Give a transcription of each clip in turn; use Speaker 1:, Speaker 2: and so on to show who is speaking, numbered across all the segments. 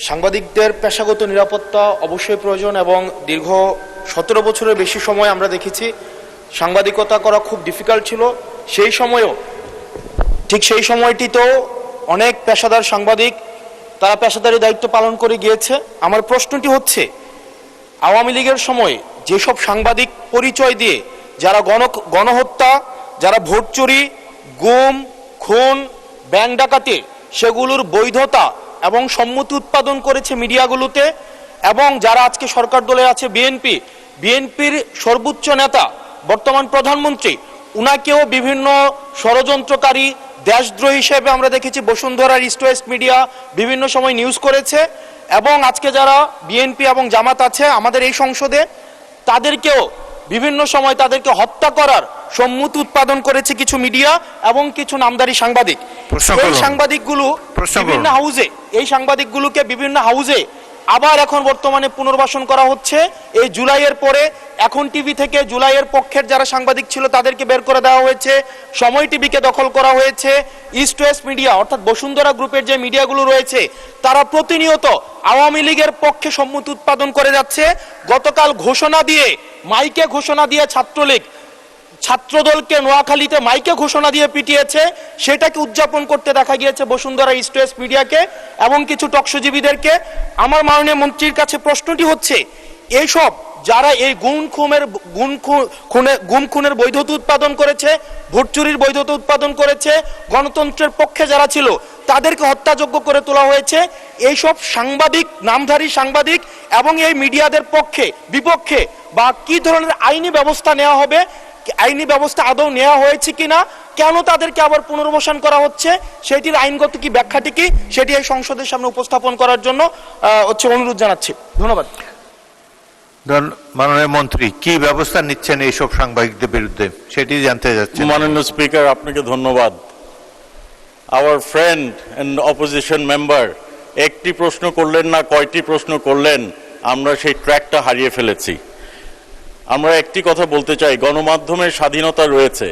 Speaker 1: সাংবাদিকদের পেশাগত নিরাপত্তা অবশ্যই প্রয়োজন এবং দীর্ঘ 17 বছরের বেশি সময় আমরা দেখেছি সাংবাদিকতা করা খুব ডিফিকাল্ট ছিল। সেই সময়েও ঠিক সেই সময়টিতেও অনেক পেশাদার সাংবাদিক তারা পেশাদারি দায়িত্ব পালন করে গিয়েছে। আমার প্রশ্নটি হচ্ছে, আওয়ামী লীগের সময় যেসব সাংবাদিক পরিচয় দিয়ে যারা গণহত্যা, যারা ভোট চুরি, গুম, খুন, ব্যাংক ডাকাতি সেগুলোর বৈধতা এবং সম্মতি উৎপাদন করেছে মিডিয়াগুলোতে, এবং যারা আজকে সরকার দলে আছে বিএনপির সর্বোচ্চ নেতা বর্তমান প্রধানমন্ত্রী, উনাকেও বিভিন্ন ষড়যন্ত্রকারী দেশদ্রোহী হিসেবে আমরা দেখেছি বসুন্ধরার ইস্ট ওয়েস্ট মিডিয়া বিভিন্ন সময় নিউজ করেছে। এবং আজকে যারা বিএনপি এবং জামাত আছে আমাদের এই সংসদে, তাদেরকেও বিভিন্ন সময় তাদেরকে হত্যা করার সম্মতি উৎপাদন করেছে কিছু মিডিয়া এবং কিছু নামদারি সাংবাদিক। এই সাংবাদিকগুলোকে বিভিন্ন হাউজে আবার এখন বর্তমানে পুনর্বাসন করা হচ্ছে। এই জুলাইয়ের পরে এখন টিভি থেকে জুলাইয়ের পক্ষের যারা সাংবাদিক ছিল তাদেরকে বের করে দেওয়া হয়েছে, সময় টিভিকে দখল করা হয়েছে। ইস্ট ওয়েস্ট মিডিয়া অর্থাৎ বসুন্ধরা গ্রুপের যে মিডিয়াগুলো রয়েছে তারা প্রতিনিয়ত আওয়ামী লীগের পক্ষে সম্মতি উৎপাদন করে যাচ্ছে। গতকাল মাইকে ঘোষণা দিয়ে ছাত্রলীগ ছাত্রদলকে নোয়াখালীতে মাইকে ঘোষণা দিয়ে পিটিয়েছে, সেটাকে উদযাপন করতে দেখা গিয়েছে বসুন্ধরা ইস্ট ওয়েস্ট মিডিয়াকে এবং কিছু টকশোজীবীদেরকে। আমার মাননীয় মন্ত্রীর কাছে প্রশ্নটি হচ্ছে, এইসব যারা এই গুম খুনের বৈধতা উৎপাদন করেছে, ভোট চুরির বৈধতা উৎপাদন করেছে, গণতন্ত্রের পক্ষে যারা ছিল তাদেরকে হত্যাযোগ্য করে তোলা হয়েছে, এইসব সাংবাদিক, নামধারী সাংবাদিক এবং এই মিডিয়াদের বিপক্ষে বা কি ধরনের আইনি ব্যবস্থা নেওয়া হবে, আইনি ব্যবস্থা আদৌ নেওয়া হয়েছে কিনা, কেন তাদেরকে আবার পুনর্বাসন করা হচ্ছে, সেটির আইনগত কি ব্যাখ্যাটি কি, সেটি এই সংসদের সামনে উপস্থাপন করার জন্য অনুরোধ জানাচ্ছি। ধন্যবাদ।
Speaker 2: মাননীয় মন্ত্রী, কি ব্যবস্থা নিচ্ছেন এইসব সাংবাদিকদের বিরুদ্ধে সেটি জানতে যাচ্ছি।
Speaker 3: মাননীয় স্পিকার, আপনাকে ধন্যবাদ। Our friend and opposition member একটি প্রশ্ন করলেন না, কয়টি প্রশ্ন করলেন, আমরা সেই ট্র্যাকটা হারিয়ে ফেলেছি। আমরা একটি কথা বলতে চাই, গণমাধ্যমের স্বাধীনতা রয়েছে,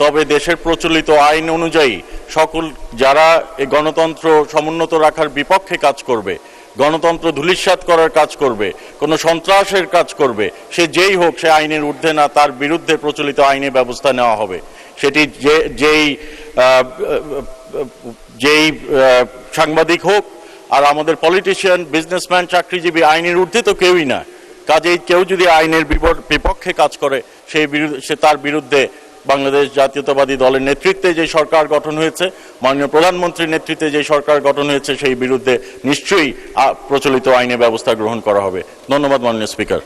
Speaker 3: তবে দেশের প্রচলিত আইন অনুযায়ী সকল যারা এই গণতন্ত্র সমুন্নত রাখার বিপক্ষে কাজ করবে, গণতন্ত্র ধূলিসাৎ করার কাজ করবে, কোনো সন্ত্রাসের কাজ করবে, সে যেই হোক, সে আইনের ঊর্ধ্বে না, তার বিরুদ্ধে প্রচলিত আইনে ব্যবস্থা নেওয়া হবে। সেটি যেই সাংবাদিক হোক, আর আমাদের পলিটিশিয়ান, বিজনেসম্যান, চাকরিজীবী আইনের ঊর্ধ্বে তো কেউই না। কাজেই কেউ যদি আইনের বিপক্ষে কাজ করে সে তার বিরুদ্ধে বাংলাদেশ জাতীয়তাবাদী দলের নেতৃত্বে যে সরকার গঠন হয়েছে, মাননীয় প্রধানমন্ত্রীর নেতৃত্বে যে সরকার গঠন হয়েছে, সেই বিরুদ্ধে নিশ্চয়ই প্রচলিত আইনে ব্যবস্থা গ্রহণ করা হবে। ধন্যবাদ মাননীয় স্পিকার।